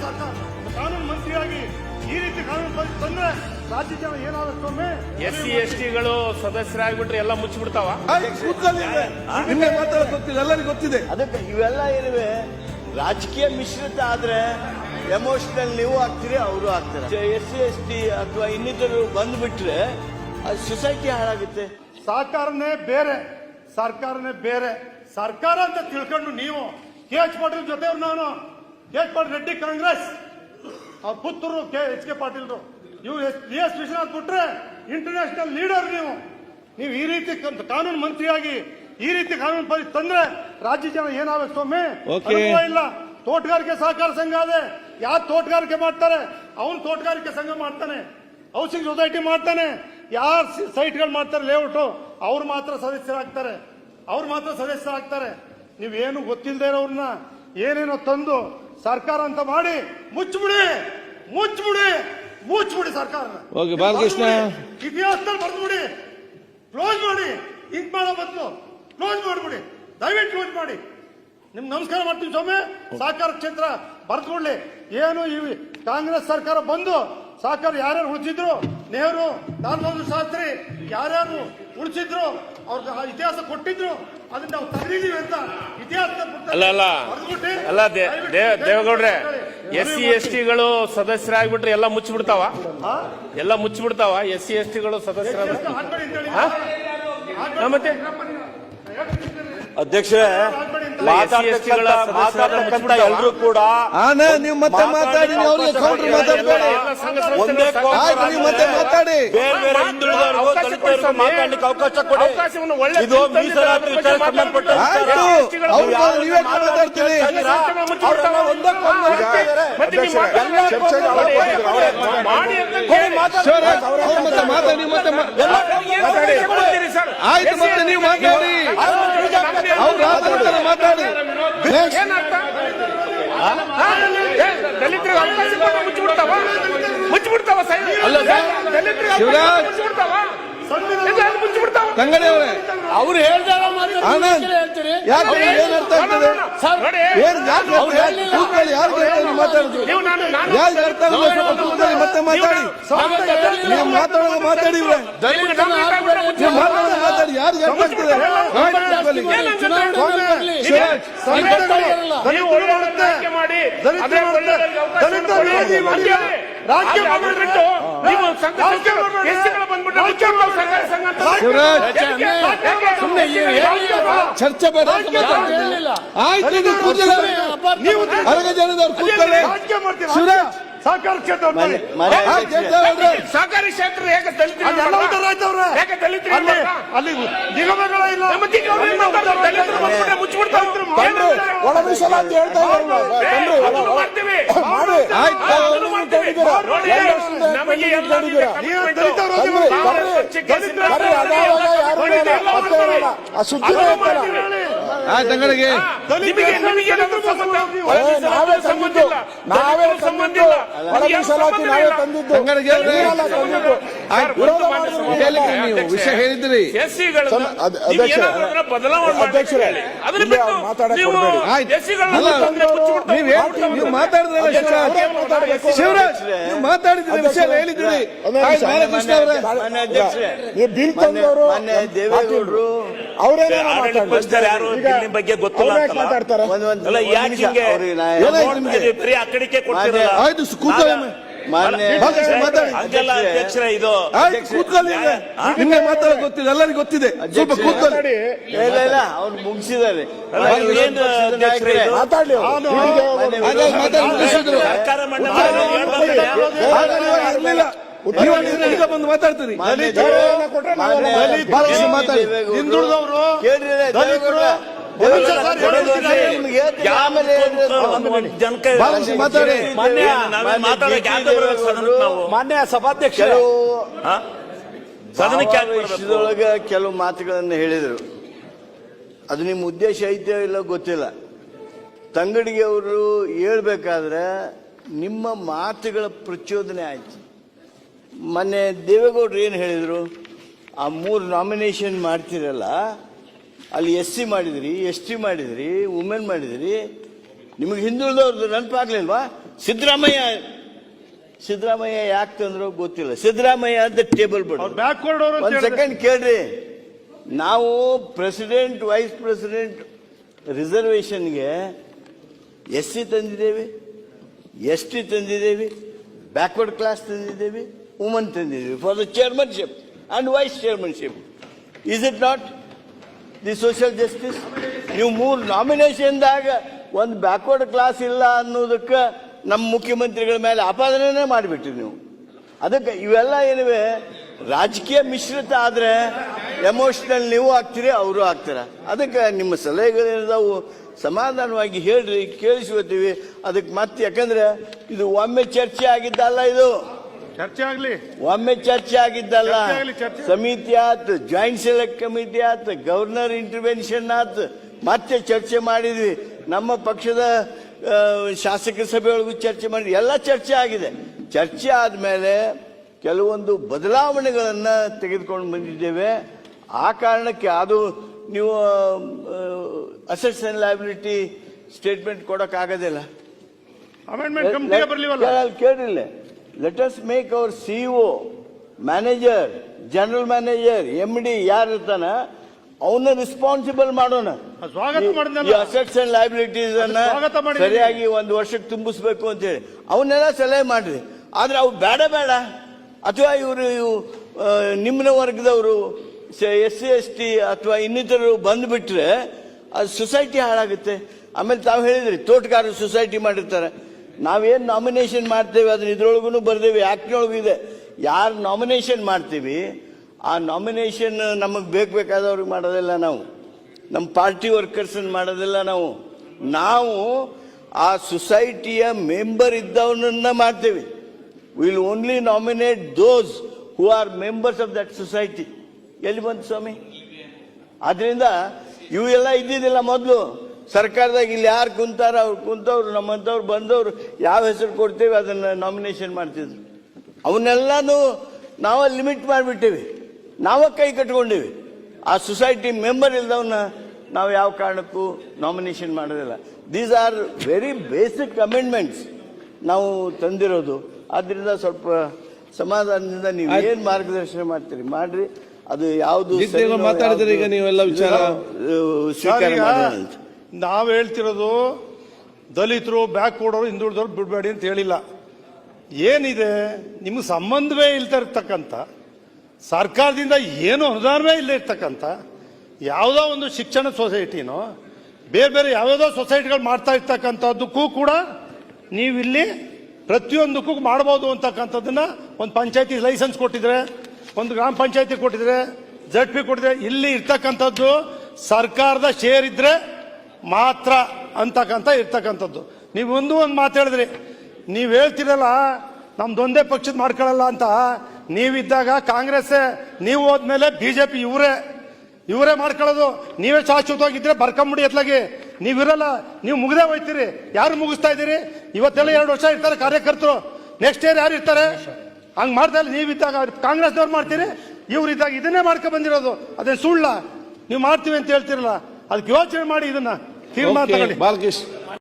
ಸರ್ಕಾರ ಕಾನೂನು ಮಂತ್ರಿಯಾಗಿ ಈ ರೀತಿ ಕಾನೂನು ತಂದ್ರೆ ರಾಜ್ಯ ಜನ ಏನಾಗುತ್ತೆ ಒಮ್ಮೆ SC STಗಳು ಸದಸ್ಯರಾಗ್ಬಿಟ್ರೆ ಎಲ್ಲ ಮುಚ್ಚಿಬಿಡ್ತಾವ. ನಿನ್ನೆ ಮಾತಾಡೋದು ಗೊತ್ತಿಲ್ಲ, ಎಲ್ಲರಿಗೂ ಗೊತ್ತಿದೆ. ಅದಕ್ಕೆ ಇವೆಲ್ಲ ಏನಿವೆ ರಾಜಕೀಯ ಮಿಶ್ರಿತ ಆದ್ರೆ ಎಮೋಷನಲ್ ನೀವು ಆಗ್ತೀರಿ, ಅವರು ಆಗ್ತಾರೆ. SC ST ಅಥವಾ ಇನ್ನಿತರು ಬಂದ್ಬಿಟ್ರೆ ಅದು ಸೊಸೈಟಿ ಹಾಳಾಗುತ್ತೆ. ಸರ್ಕಾರನೇ ಬೇರೆ, ಸರ್ಕಾರ ಅಂತ ತಿಳ್ಕೊಂಡು ನೀವು KH ಪಾಟೀಲ್ ಜೊತೆ ನಾನು KH ಪಾಟೀಲ್ ರೆಡ್ಡಿ ಕಾಂಗ್ರೆಸ್, ಅವ್ರ ಪುತ್ರರು HK ಪಾಟೀಲ್ರು, ಇವು DS ವಿಶ್ವನಾಥ್ ಬಿಟ್ರೆ ಇಂಟರ್ನ್ಯಾಷನಲ್ ಲೀಡರ್. ನೀವು ಈ ರೀತಿ ಕಾನೂನು ಮಂತ್ರಿಯಾಗಿ ಈ ರೀತಿ ಕಾನೂನು ತಂದ್ರೆ ರಾಜ್ಯ ಜನ ಏನಾಗಬೇಕು ಒಮ್ಮೆ ಅನುಭವ ಇಲ್ಲ. ತೋಟಗಾರಿಕೆ ಸಹಕಾರ ಸಂಘ ಅದೇ, ಯಾರು ತೋಟಗಾರಿಕೆ ಮಾಡ್ತಾರೆ ಅವನು ತೋಟಗಾರಿಕೆ ಸಂಘ ಮಾಡ್ತಾನೆ, ಹೌಸಿಂಗ್ ಸೊಸೈಟಿ ಮಾಡ್ತಾನೆ, ಯಾರು ಸೈಟ್ಗಳು ಮಾಡ್ತಾರೆ ಲೇಔಟ್ ಅವ್ರು ಮಾತ್ರ ಸದಸ್ಯರಾಗ್ತಾರೆ. ನೀವೇನು ಗೊತ್ತಿಲ್ಲದೆ ಇರೋರ್ನ ಏನೇನೋ ತಂದು ಸರ್ಕಾರ ಅಂತ ಮಾಡಿ ಮುಚ್ಚಿಬಿಡಿ ಸರ್ಕಾರನ. ಬಾಲಕೃಷ್ಣ ಇತಿಹಾಸದಲ್ಲಿ ಬರ್ದ್ಬಿಡಿ, ಕ್ಲೋಸ್ ಮಾಡಿ. ಹಿಂಗ್ ಮಾಡೋ ಬದಲು ಕ್ಲೋಸ್ ಮಾಡ್ಬಿಡಿ, ದಯವಿಟ್ಟು ಕ್ಲೋಸ್ ಮಾಡಿ. ನಿಮ್ಗೆ ನಮಸ್ಕಾರ ಮಾಡ್ತೀವಿ ಸ್ವಾಮಿ. ಸಹಕಾರ ಕ್ಷೇತ್ರ ಬರ್ದ್ಕೊಳ್ಳಿ. ಏನು ಈ ಕಾಂಗ್ರೆಸ್ ಸರ್ಕಾರ ಬಂದು ಸಹಕಾರ ಯಾರ್ಯಾರು ಉಳಿಸಿದ್ರು, ನೆಹರು, ಲಾಲ್ ಬಹದ್ದೂರ್ ಶಾಸ್ತ್ರಿ ಯಾರ್ಯಾರು ಉಳಿಸಿದ್ರು, ಅವ್ರಿಗೆ ಇತಿಹಾಸ ಕೊಟ್ಟಿದ್ರು, ಅದನ್ನ ನಾವು ತೆಗೆದಿದ್ದೀವಿ ಅಂತ ಇತಿಹಾಸ ಅಲ್ಲ ದೇವೇಗೌಡ್ರೆ, SC STಗಳು ಸದಸ್ಯರಾಗ್ಬಿಟ್ರೆ ಎಲ್ಲ ಮುಚ್ಚಿಬಿಡ್ತಾವ. SC STಗಳು ಸದಸ್ಯರಾಗ ಮತ್ತೆ ಅಧ್ಯಕ್ಷರೇ, ಮಾತಾಡ್ತಕ್ಕಂಥ ಎಲ್ಲರೂ ಕೂಡ ನೀವು ಮತ್ತೆ ಮಾತಾಡಿ, ಅವ್ರಿಗೆ ಕೌಂಟರ್ ಮಾತಾಡಬೇಡಿ. ನೀವು ಮತ್ತೆ ಮಾತಾಡಿ, ಬೇರೆ ಬೇರೆ ಹಿಂದುಳಿದವರಿಗೂ ದಲಿತರಿಗೂ ಮಾತಾಡ್ಲಿಕ್ಕೆ ಅವಕಾಶ ಕೊಡಿ. ಇದು ಮೀಸಲಾತಿ ವಿಚಾರ ಸಂಬಂಧಪಟ್ಟ ನೀವೇ ಮಾತಾಡ್ತೀರಿ. ಆಯ್ತು, ಮತ್ತೆ ನೀವು ಮಾತಾಡಿ, ಮಾತಾಡಿ. ದಲಿತರಿಗೆ ಅವಕಾಶ ಮುಚ್ಚಿಬಿಡ್ತಾವ. ತಂಗಡಿ ಅವರೇ, ಅವ್ರು ಹೇಳ್ದಾರ ಯಾಕೆ ಏನ್ ಅರ್ಥ ಆಗ್ತದೆ? ಮಾತಾಡಿದ್ರು ಯಾರು ಅರ್ಥ ಆಗುತ್ತೆ? ಮತ್ತೆ ಮಾತಾಡಿ, ನೀವು ಮಾತಾಡೋದು ಮಾತಾಡಿ, ಮಾತಾಡಿ, ಯಾರಿಗೆ ಅರ್ಥ ಆಗ್ತದೆ? ಚರ್ಚೆ ಬೇಡ. ಆಯ್ತು, ನೀವು ಅರಗ ಜನದವ್ರು ಕೂತ್ಕೊಳ್ಳಿ. ಶಿವರಾಜ್, ಸಹಕಾರ ಕ್ಷೇತ್ರ ಸಹಕಾರಿ ಕ್ಷೇತ್ರ ಹೇಗೆ ಅಲ್ಲಿ ನಿಗಮಗಳ ಇಲ್ಲ, ಒಳ ಮೀಸಲಾತಿ ಹೇಳ್ತಾ ತಂಗಡಿಗೆ ನಾವೇ ಸಂಬಂಧ ಇಲ್ಲ. ಒಳ ಮೀಸಲಾತಿ ನಾವೇ ತಂದಿದ್ದು. ನೀವು ವಿಷಯ ಹೇಳಿದ್ರಿ. ನೀವು ಮಾತಾಡಿದ್ರಲ್ಲ ಶಿವರಾಜ್, ನೀವು ಮಾತಾಡಿದ್ರೆ ವಿಷಯ ಹೇಳಿದ್ರಿ. ಬಾಲಕೃಷ್ಣ ಅವರೇ, ಮೊನ್ನೆ ದೇವೇಗೌಡರು ಯಾರು ಬಗ್ಗೆ ಗೊತ್ತಿಲ್ಲ ಮಾತಾಡ್ತಾರೆ. ಅಕ್ಕಡಿಕೆ ಕೊಡ್ತೀರಲ್ಲ, ಆಯ್ತು ಕೂತ್ಕೊಳ್ಳಿ. ಅಧ್ಯಕ್ಷರ ಇದು ಕೂತ್ಕೊಳ್ಳಿ. ನಿನ್ನೆ ಮಾತಾಡೋದು ಗೊತ್ತಿಲ್ಲ, ಎಲ್ಲರಿಗೂ ಗೊತ್ತಿದೆ. ಸ್ವಲ್ಪ ಕೂತ್ಕೊಳ್ಳಿ. ಅವ್ರು ಮುಗಿಸಿದ್ದಾರೆ. ಸರ್ಕಾರ ಈಗ ಬಂದು ಮಾತಾಡ್ತೀರಿ. ಹಿಂದುಳಿದವರು ಮಾನ್ಯ ಸಭಾಧ್ಯಕ್ಷ ವಿಷಯದೊಳಗೆ ಕೆಲವು ಮಾತುಗಳನ್ನು ಹೇಳಿದರು. ಅದು ನಿಮ್ಮ ಉದ್ದೇಶ ಐತೆ ಇಲ್ಲ ಗೊತ್ತಿಲ್ಲ. ತಂಗಡಿಗೆ ಅವರು ಹೇಳ್ಬೇಕಾದ್ರೆ ನಿಮ್ಮ ಮಾತುಗಳ ಪ್ರಚೋದನೆ ಆಯ್ತು. ಮೊನ್ನೆ ದೇವೇಗೌಡರು ಏನು ಹೇಳಿದರು, ಆ 3 ನಾಮಿನೇಷನ್ ಮಾಡ್ತಿರಲ್ಲ, ಅಲ್ಲಿ SC ಮಾಡಿದ್ರಿ, ST ಮಾಡಿದ್ರಿ, ವುಮೆನ್ ಮಾಡಿದ್ರಿ, ನಿಮಗೆ ಹಿಂದುಳಿದವ್ರದ್ದು ನೆನಪಾಗ್ಲಿಲ್ವಾ? ಸಿದ್ದರಾಮಯ್ಯ ಯಾಕೆ ತಂದ್ರು ಗೊತ್ತಿಲ್ಲ. ಸಿದ್ದರಾಮಯ್ಯ ಅಂತ ಟೇಬಲ್ ಬಿಡು. ಅವ್ರು ಬ್ಯಾಕ್ವರ್ಡ್ ಅವರು ಅಂತ ಒಂದ್ ಹೇಳಿದ್ರೆ. ಸೆಕೆಂಡ್ ಕೇಳ್ರಿ. ನಾವು ಪ್ರೆಸಿಡೆಂಟ್ ವೈಸ್ ಪ್ರೆಸಿಡೆಂಟ್ ರಿಸರ್ವೇಶನ್ಗೆ SC ತಂದಿದ್ದೇವೆ, ST ತಂದಿದ್ದೇವೆ, ಬ್ಯಾಕ್ವರ್ಡ್ ಕ್ಲಾಸ್ ತಂದಿದ್ದೇವೆ, ವುಮನ್ ತಂದಿದ್ದೇವೆ for the chairmanship and vice chairmanship. Is it not the social justice? ನೀವು 3 ನಾಮಿನೇಷನ್ದಾಗ ಒಂದು ಬ್ಯಾಕ್ವರ್ಡ್ ಕ್ಲಾಸ್ ಇಲ್ಲ ಅನ್ನೋದಕ್ಕೆ ನಮ್ಮ ಮುಖ್ಯಮಂತ್ರಿಗಳ ಮೇಲೆ ಆಪಾದನೆ ಮಾಡಿಬಿಟ್ರಿ ನೀವು. ಅದಕ್ಕೆ ಇವೆಲ್ಲ ಏನಿವೆ ರಾಜಕೀಯ ಮಿಶ್ರಿತ ಆದ್ರೆ ಎಮೋಷನಲ್ ನೀವು ಆಗ್ತೀರಿ, ಅವರು ಆಗ್ತಾರ. ಅದಕ್ಕೆ ನಿಮ್ಮ ಸಲಹೆಗಳೇನಿದಾವು ಸಮಾಧಾನವಾಗಿ ಹೇಳ್ರಿ, ಕೇಳಿಸ್ಕೊತೀವಿ. ಅದಕ್ಕೆ ಮತ್ತೆ ಯಾಕಂದ್ರೆ ಇದು ಒಮ್ಮೆ ಚರ್ಚೆ ಆಗಿದ್ದಲ್ಲ, ಇದು ಚರ್ಚೆ ಆಗ್ಲಿ, ಒಮ್ಮೆ ಚರ್ಚೆ ಆಗಿದ್ದಲ್ಲ. ಚರ್ಚೆ ಆಗ್ಲಿ, ಚರ್ಚೆ. ಸಮಿತಿ ಆತ್, ಜಾಯಿಂಟ್ ಸೆಲೆಕ್ಟ್ ಕಮಿಟಿ ಆತ್, ಗವರ್ನರ್ ಇಂಟರ್ವೆನ್ಷನ್ ಆತ್, ಮತ್ತೆ ಚರ್ಚೆ ಮಾಡಿದ್ವಿ. ನಮ್ಮ ಪಕ್ಷದ ಶಾಸಕ ಸಭೆಯೊಳಗೂ ಚರ್ಚೆ ಮಾಡಿದ್ವಿ. ಎಲ್ಲ ಚರ್ಚೆ ಆಗಿದೆ. ಚರ್ಚೆ ಆದ್ಮೇಲೆ ಕೆಲವೊಂದು ಬದಲಾವಣೆಗಳನ್ನ ತೆಗೆದುಕೊಂಡು ಬಂದಿದ್ದೇವೆ. ಆ ಕಾರಣಕ್ಕೆ ಅದು ನೀವು ಅಸೆಟ್ಸ್ ಅಂಡ್ ಲಯಬಿಲಿಟಿ ಸ್ಟೇಟ್ಮೆಂಟ್ ಕೊಡಕ್ ಆಗೋದಿಲ್ಲ. ಅಮೆಂಡ್ಮೆಂಟ್ ಕಮಿಟಿಗೆ ಬರ್ಲಿವಲ್ಲ. ಕೇಳಿಲ್ಲ. Let us make hour CEO, manager, general manager, MD ಯಾರು ಇರ್ತಾನ ಅವನ್ನ ರಿಸ್ಪಾನ್ಸಿಬಲ್ ಮಾಡೋಣ. ಸ್ವಾಗತ ಮಾಡಿದ್ನಲ್ಲ. ಅಸೆಟ್ಸ್ ಅಂಡ್ ಲಯಬಿಲಿಟೀಸ್ ಅನ್ನ ಸ್ವಾಗತ ಮಾಡಿದ್ದೀನಿ. ಸರಿಯಾಗಿ 1 ವರ್ಷಕ್ಕೆ ತುಂಬಿಸ್ಬೇಕು ಅಂತ ಹೇಳಿ ಅವನ್ನೆಲ್ಲ ಸಲಹೆ ಮಾಡ್ರಿ. ಆದ್ರೆ ಅವು ಬೇಡ ಅಥವಾ ಇವರು ನಿಮ್ನ ವರ್ಗದವರು SC ST ಅಥವಾ ಇನ್ನಿತರರು ಬಂದ್ಬಿಟ್ರೆ ಅದು ಸೊಸೈಟಿ ಹಾಳಾಗುತ್ತೆ. ಆಮೇಲೆ ತಾವು ಹೇಳಿದ್ರಿ ತೋಟಗಾರರು ಸೊಸೈಟಿ ಮಾಡಿರ್ತಾರೆ. ನಾವೇನು ನಾಮಿನೇಷನ್ ಮಾಡ್ತೇವೆ ಅದನ್ನ ಇದ್ರೊಳಗೂ ಬರ್ದೇವಿ, ಆಕ್ಟ್ನೊಳಗೂ ಇದೆ. ಯಾರು ನಾಮಿನೇಷನ್ ಮಾಡ್ತೀವಿ ಆ ನಾಮಿನೇಷನ್ ನಮಗೆ ಬೇಕಾದವ್ರಿಗೆ ಮಾಡೋದಿಲ್ಲ ನಾವು, ನಮ್ಮ ಪಾರ್ಟಿ ವರ್ಕರ್ಸ್ ಮಾಡೋದಿಲ್ಲ ನಾವು ಆ ಸೊಸೈಟಿಯ ಮೆಂಬರ್ ಇದ್ದವನನ್ನ ಮಾಡ್ತೇವೆ. Will only nominate those who are members of that society. ಎಲ್ಲಿ ಬಂತು ಸ್ವಾಮಿ? ಆದ್ರಿಂದ ಇವೆಲ್ಲ ಇದ್ದಿದ್ದಿಲ್ಲ ಮೊದಲು ಸರ್ಕಾರದಾಗ. ಇಲ್ಲಿ ಯಾರು ಕುಂತಾರ ಅವ್ರು ಕುಂತವ್ರು, ನಮ್ಮಂತವ್ರು ಬಂದವ್ರು ಯಾವ ಹೆಸರು ಕೊಡ್ತೇವೆ ಅದನ್ನ ನಾಮಿನೇಷನ್ ಮಾಡ್ತಿದ್ರು. ಅವನ್ನೆಲ್ಲಾನು ನಾವ ಲಿಮಿಟ್ ಮಾಡಿಬಿಟ್ಟೇವಿ, ನಾವ ಕೈ ಕಟ್ಕೊಂಡಿವಿ. ಆ ಸೊಸೈಟಿ ಮೆಂಬರ್ ಇಲ್ದವನ್ನ ನಾವು ಯಾವ ಕಾರಣಕ್ಕೂ ನಾಮಿನೇಷನ್ ಮಾಡೋದಿಲ್ಲ. These are very basic amendments ನಾವು ತಂದಿರೋದು. ಆದ್ರಿಂದ ಸ್ವಲ್ಪ ಸಮಾಧಾನದಿಂದ ನೀವು ಏನ್ ಮಾರ್ಗದರ್ಶನ ಮಾಡ್ತೀರಿ ಮಾಡ್ರಿ. ಅದು ಯಾವುದು ಮಾತಾಡಿದ್ರೆ ಈಗ ನೀವೆಲ್ಲ ವಿಚಾರ ಸ್ವೀಕಾರ ಮಾಡೋಣ ಅಂತ. ನಾವು ಹೇಳ್ತಿರೋದು ದಲಿತರು, ಬ್ಯಾಕ್ವರ್ಡ್, ಹಿಂದುಳಿದವ್ರು ಬಿಡಬೇಡಿ ಅಂತ ಹೇಳಿಲ್ಲ. ಏನಿದೆ ನಿಮ್ಗೆ ಸಂಬಂಧವೇ ಇಲ್ತಾ ಇರ್ತಕ್ಕಂಥ, ಸರ್ಕಾರದಿಂದ ಏನು ಅನುದಾನವೇ ಇಲ್ಲ ಇರ್ತಕ್ಕಂಥ ಯಾವುದೋ ಒಂದು ಶಿಕ್ಷಣ ಸೊಸೈಟಿನೋ ಬೇರೆ ಯಾವ್ಯಾವುದೋ ಸೊಸೈಟಿಗಳು ಮಾಡ್ತಾ ಇರ್ತಕ್ಕಂಥದ್ದಕ್ಕೂ ಕೂಡ ನೀವಿಲ್ಲಿ ಪ್ರತಿಯೊಂದಕ್ಕೂ ಮಾಡಬಹುದು ಅಂತಕ್ಕಂಥದ್ದನ್ನ ಒಂದು ಪಂಚಾಯತಿ ಲೈಸೆನ್ಸ್ ಕೊಟ್ಟಿದ್ರೆ, ಒಂದು ಗ್ರಾಮ ಪಂಚಾಯತಿ ಕೊಟ್ಟಿದ್ರೆ, ZP ಕೊಟ್ಟಿದ್ರೆ, ಇಲ್ಲಿ ಇರ್ತಕ್ಕಂಥದ್ದು ಸರ್ಕಾರದ ಶೇರ್ ಇದ್ರೆ ಮಾತ್ರ ಅಂತಕ್ಕಂಥ ಇರ್ತಕ್ಕಂಥದ್ದು. ನೀವು ಒಂದು ಮಾತು ಹೇಳಿದ್ರಿ, ನೀವು ಹೇಳ್ತಿರಲ್ಲ ನಮ್ದೊಂದೇ ಪಕ್ಷದ ಮಾಡ್ಕೊಳ್ಳಲ್ಲ ಅಂತ. ನೀವಿದ್ದಾಗ ಕಾಂಗ್ರೆಸ್, ನೀವು ಹೋದ್ಮೇಲೆ BJP ಇವರೇ ಮಾಡ್ಕೊಳ್ಳೋದು. ನೀವೇ ಶಾಶ್ವತವಾಗಿದ್ರೆ ಬರ್ಕೊಂಬಿಡಿ ಎತ್ಲಾಗಿ. ನೀವಿರಲ್ಲ, ನೀವು ಮುಗ್ದೇ ಹೋಯ್ತೀರಿ. ಯಾರು ಮುಗಿಸ್ತಾ ಇದ್ದೀರಿ? ಇವತ್ತೆಲ್ಲ 2 ವರ್ಷ ಇರ್ತಾರೆ ಕಾರ್ಯಕರ್ತರು, ನೆಕ್ಸ್ಟ್ ಇಯರ್ ಯಾರು ಇರ್ತಾರೆ? ಹಂಗ್ ಮಾಡ್ತಾ ಇಲ್ಲ. ನೀವಿದ್ದಾಗ ಕಾಂಗ್ರೆಸ್ನವ್ರು ಮಾಡ್ತೀರಿ, ಇವ್ರಿದ್ದಾಗ ಇದನ್ನೇ ಮಾಡ್ಕೊಂಡ್ ಬಂದಿರೋದು. ಅದೇ ಸುಳ್ಳ? ನೀವು ಮಾಡ್ತೀವಿ ಅಂತ ಹೇಳ್ತಿರಲ್ಲ, ಅದಕ್ಕೆ ಯೋಚನೆ ಮಾಡಿ ಇದನ್ನ ತೀರ್ಮಾನ ತಗೊಳ್ಳಿ. ಬಾಲಕೃಷ್ಣ